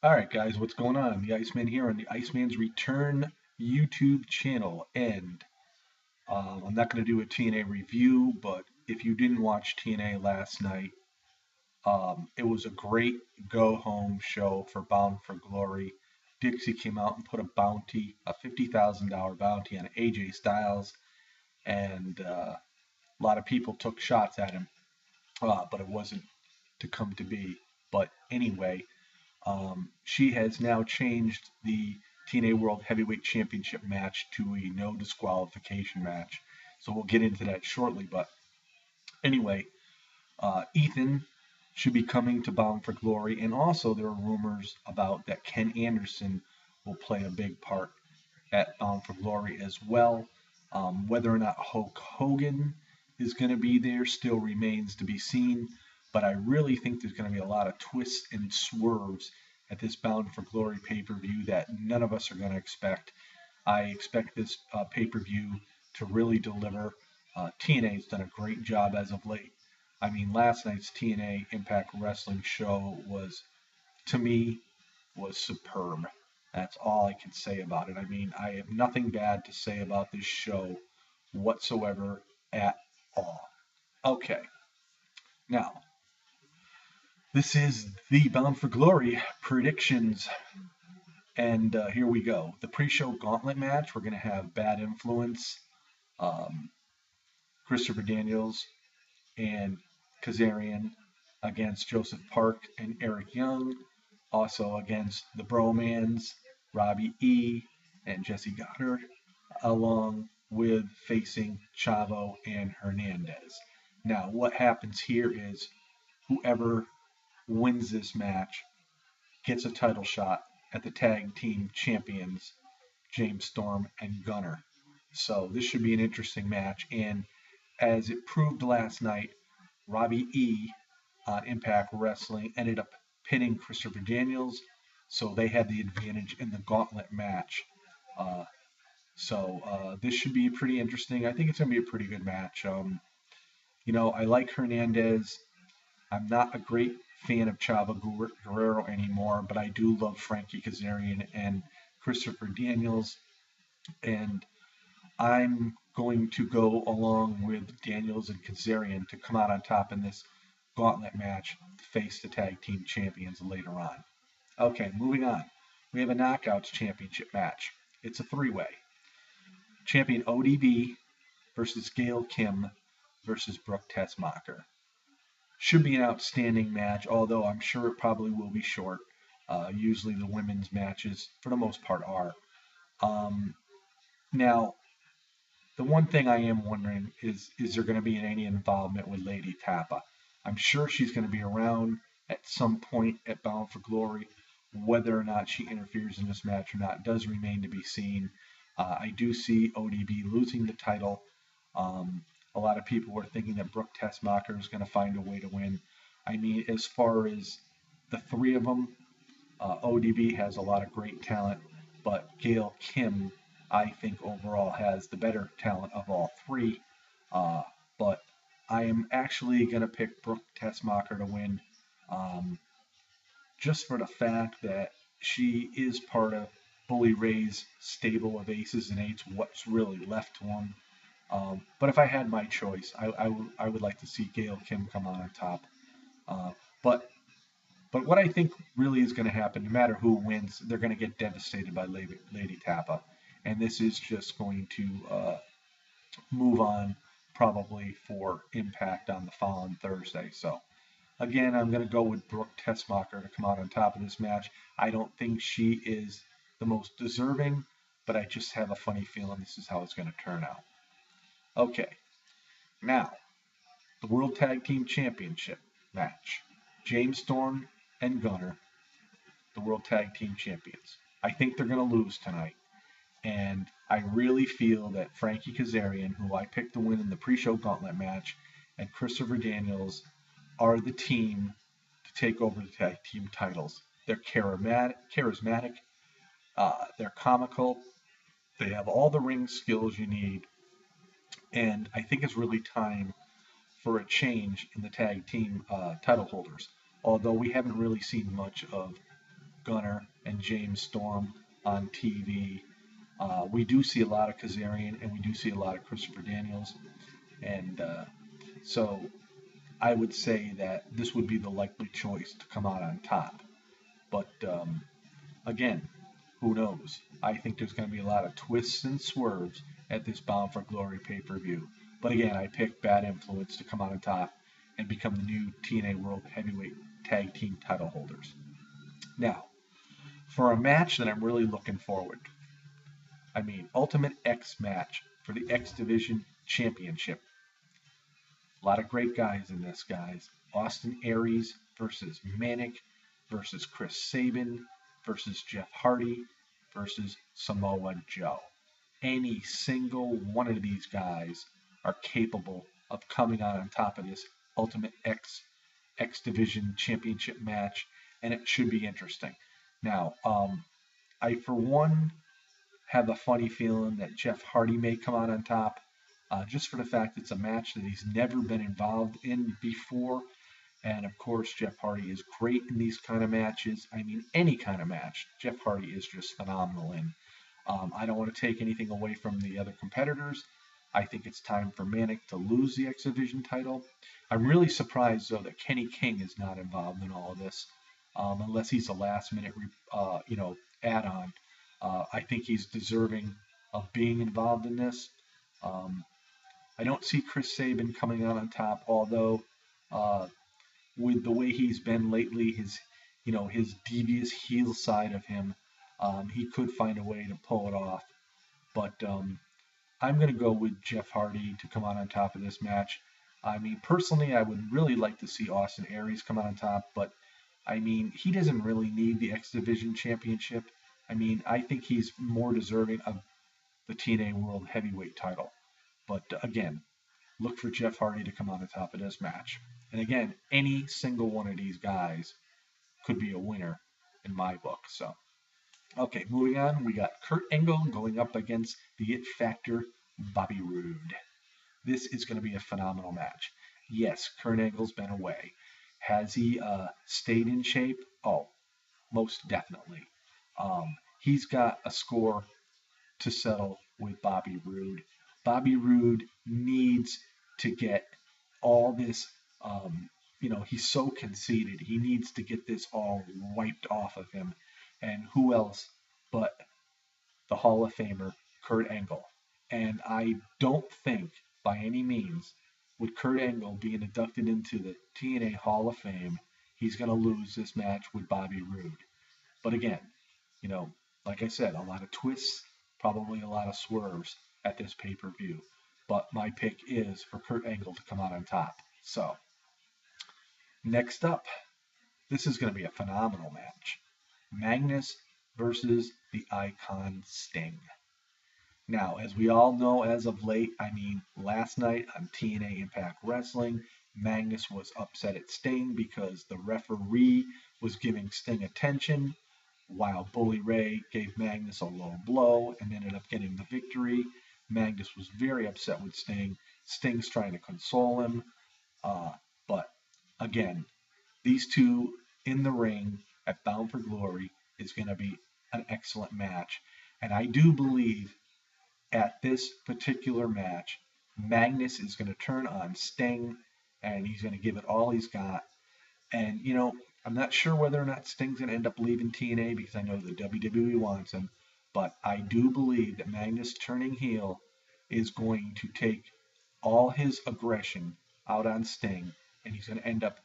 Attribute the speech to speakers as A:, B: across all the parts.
A: All right, guys, what's going on? The Iceman here on the Iceman's Return YouTube channel. And I'm not going to do a TNA review, but if you didn't watch TNA last night, it was a great go home show for Bound for Glory. Dixie came out and put a bounty, a $50,000 bounty on AJ Styles, and a lot of people took shots at him, but it wasn't to come to be. But anyway, she has now changed the TNA World Heavyweight Championship match to a no disqualification match. So we'll get into that shortly. But anyway, Ethan should be coming to Bound for Glory. And also, there are rumors about that Ken Anderson will play a big part at Bound for Glory as well. Whether or not Hulk Hogan is going to be there still remains to be seen. But I really think there's going to be a lot of twists and swerves at this Bound for Glory pay per view that none of us are going to expect. I expect this pay per view to really deliver. TNA has done a great job as of late. I mean, last night's TNA Impact Wrestling show was, to me, was superb. That's all I can say about it. I mean, I have nothing bad to say about this show whatsoever at all. Okay, now this is the Bound for Glory predictions, and here we go. The pre-show Gauntlet match. We're gonna have Bad Influence, um, Christopher Daniels, and Kazarian against Joseph Park and Eric Young. Also against the Bromans, Robbie E. and Jesse Goddard, along with facing Chavo and Hernandez. Now, what happens here is whoever wins this match gets a title shot at the tag team champions, James Storm and Gunner. So this should be an interesting match. And as it proved last night, Robbie E on Impact Wrestling ended up pinning Christopher Daniels, so they had the advantage in the Gauntlet match. Uh, this should be pretty interesting. I think it's going to be a pretty good match. I like Hernandez. I'm not a great fan of Chavo Guerrero anymore, but I do love Frankie Kazarian and Christopher Daniels, and I'm going to go along with Daniels and Kazarian to come out on top in this gauntlet match to face the tag team champions later on. Okay, moving on. We have a Knockouts Championship match. It's a three-way. Champion ODB versus Gail Kim versus Brooke Tessmacher. Should be an outstanding match, although I'm sure it probably will be short. Usually the women's matches, for the most part, are. Now, the one thing I am wondering is there going to be any involvement with Lady Tapa? I'm sure she's going to be around at some point at Bound for Glory. Whether or not she interferes in this match or not does remain to be seen. I do see ODB losing the title. A lot of people were thinking that Brooke Tessmacher is going to find a way to win. I mean, as far as the three of them, ODB has a lot of great talent, but Gail Kim, I think overall has the better talent of all three. But I am actually going to pick Brooke Tessmacher to win, just for the fact that she is part of Bully Ray's stable of aces and eights, what's really left to him. But if I had my choice, I would like to see Gail Kim come on top. Uh, but but what I think really is going to happen, no matter who wins, they're going to get devastated by Lady Tapa, and this is just going to move on probably for Impact on the following Thursday. So again, I'm going to go with Brooke Tessmacher to come out on top of this match. I don't think she is the most deserving, but I just have a funny feeling this is how it's going to turn out. Okay, now the World Tag Team Championship match. James Storm and Gunner, the World Tag Team Champions. I think they're going to lose tonight. And I really feel that Frankie Kazarian, who I picked to win in the pre-show gauntlet match, and Christopher Daniels are the team to take over the tag team titles. They're charismatic, they're comical, they have all the ring skills you need, and I think it's really time for a change in the tag team title holders. Although we haven't really seen much of Gunner and James Storm on TV. We do see a lot of Kazarian, and we do see a lot of Christopher Daniels. And so I would say that this would be the likely choice to come out on top. But again, who knows? I think there's going to be a lot of twists and swerves at this Bound for Glory pay-per-view. But again, I picked Bad Influence to come out on top and become the new TNA World Heavyweight Tag Team title holders. Now, for a match that I'm really looking forward to, Ultimate X match for the X Division Championship. A lot of great guys in this, guys. Austin Aries versus Manic versus Chris Sabin versus Jeff Hardy versus Samoa Joe. Any single one of these guys are capable of coming out on top of this Ultimate X Division Championship match, and it should be interesting. Now, I for one have a funny feeling that Jeff Hardy may come out on top, just for the fact it's a match that he's never been involved in before. And of course, Jeff Hardy is great in these kind of matches. Any kind of match, Jeff Hardy is just phenomenal in. I don't want to take anything away from the other competitors. I think it's time for Manic to lose the X Division title. I'm really surprised, though, that Kenny King is not involved in all of this, unless he's a last-minute, add-on. I think he's deserving of being involved in this. I don't see Chris Sabin coming out on top, although with the way he's been lately, his devious heel side of him, he could find a way to pull it off. But I'm going to go with Jeff Hardy to come out on top of this match. Personally, I would really like to see Austin Aries come out on top, but he doesn't really need the X Division Championship. I think he's more deserving of the TNA World Heavyweight title. But again, look for Jeff Hardy to come out on top of this match. And again, any single one of these guys could be a winner in my book. So, okay, moving on, we got Kurt Angle going up against the It Factor, Bobby Roode. This is going to be a phenomenal match. Yes, Kurt Angle's been away. Has he stayed in shape? Oh, most definitely. He's got a score to settle with Bobby Roode. Bobby Roode needs to get all this, he's so conceited. He needs to get this all wiped off of him. And who else but the Hall of Famer, Kurt Angle. And I don't think, by any means, with Kurt Angle being inducted into the TNA Hall of Fame, he's going to lose this match with Bobby Roode. But again, like I said, a lot of twists, probably a lot of swerves at this pay-per-view. But my pick is for Kurt Angle to come out on top. So, next up, this is going to be a phenomenal match. Magnus versus the Icon Sting. Now, as we all know as of late, last night on TNA Impact Wrestling, Magnus was upset at Sting because the referee was giving Sting attention, while Bully Ray gave Magnus a low blow and ended up getting the victory. Magnus was very upset with Sting. Sting's trying to console him. But again, these two in the ring at Bound for Glory is going to be an excellent match. And I do believe at this particular match, Magnus is going to turn on Sting and he's going to give it all he's got. And, I'm not sure whether or not Sting's going to end up leaving TNA because I know the WWE wants him. But I do believe that Magnus turning heel is going to take all his aggression out on Sting, and he's going to end up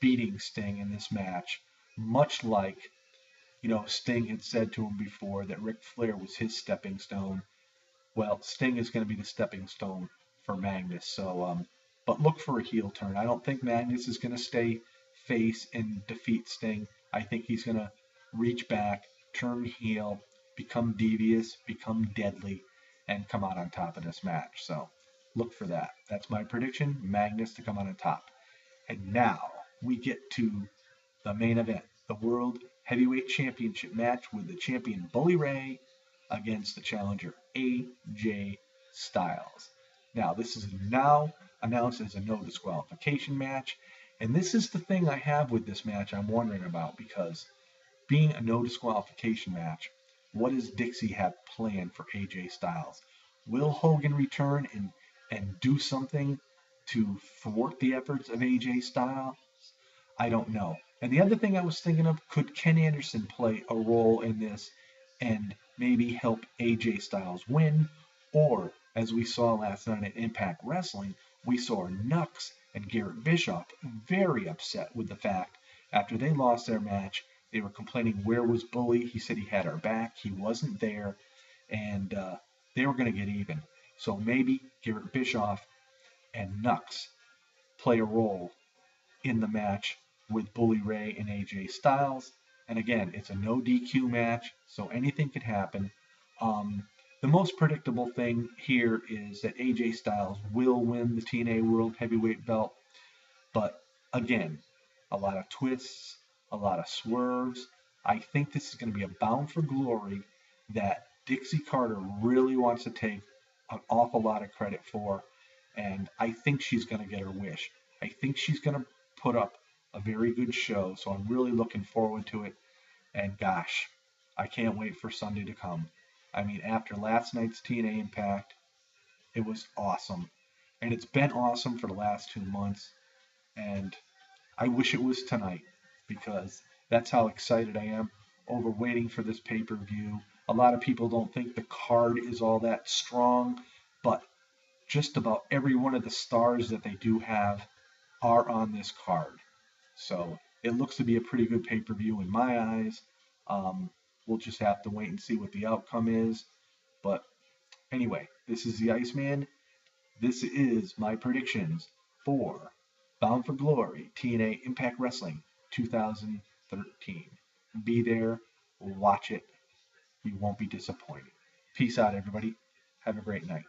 A: beating Sting in this match, much like, Sting had said to him before that Ric Flair was his stepping stone. Well, Sting is going to be the stepping stone for Magnus. So, but look for a heel turn. I don't think Magnus is going to stay face and defeat Sting. I think he's going to reach back, turn heel, become devious, become deadly, and come out on top of this match. So look for that. That's my prediction, Magnus to come out on top. And now we get to the main event, the World Heavyweight Championship match with the champion Bully Ray against the challenger AJ Styles. Now, this is now announced as a no disqualification match. And this is the thing I have with this match I'm wondering about, because being a no disqualification match, what does Dixie have planned for AJ Styles? Will Hogan return and do something to thwart the efforts of AJ Styles? I don't know. And the other thing I was thinking of, could Ken Anderson play a role in this and maybe help AJ Styles win? Or, as we saw last night at Impact Wrestling, we saw Nux and Garrett Bischoff very upset with the fact after they lost their match, they were complaining, where was Bully? He said he had our back. He wasn't there. And they were going to get even. So maybe Garrett Bischoff and Nux play a role in the match with Bully Ray and AJ Styles. And again, it's a no DQ match, so anything could happen. The most predictable thing here is that AJ Styles will win the TNA World Heavyweight belt, but again, a lot of twists, a lot of swerves. I think this is going to be a bound for glory that Dixie Carter really wants to take an awful lot of credit for, and I think she's going to get her wish. I think she's going to put up a very good show, so I'm really looking forward to it. And gosh, I can't wait for Sunday to come. I mean, after last night's TNA Impact, it was awesome. And it's been awesome for the last 2 months. And I wish it was tonight because that's how excited I am over waiting for this pay-per-view. A lot of people don't think the card is all that strong, but just about every one of the stars that they do have are on this card. So it looks to be a pretty good pay-per-view in my eyes. We'll just have to wait and see what the outcome is. But anyway, this is the Iceman. This is my predictions for Bound for Glory TNA Impact Wrestling 2013. Be there, watch it. You won't be disappointed. Peace out, everybody. Have a great night.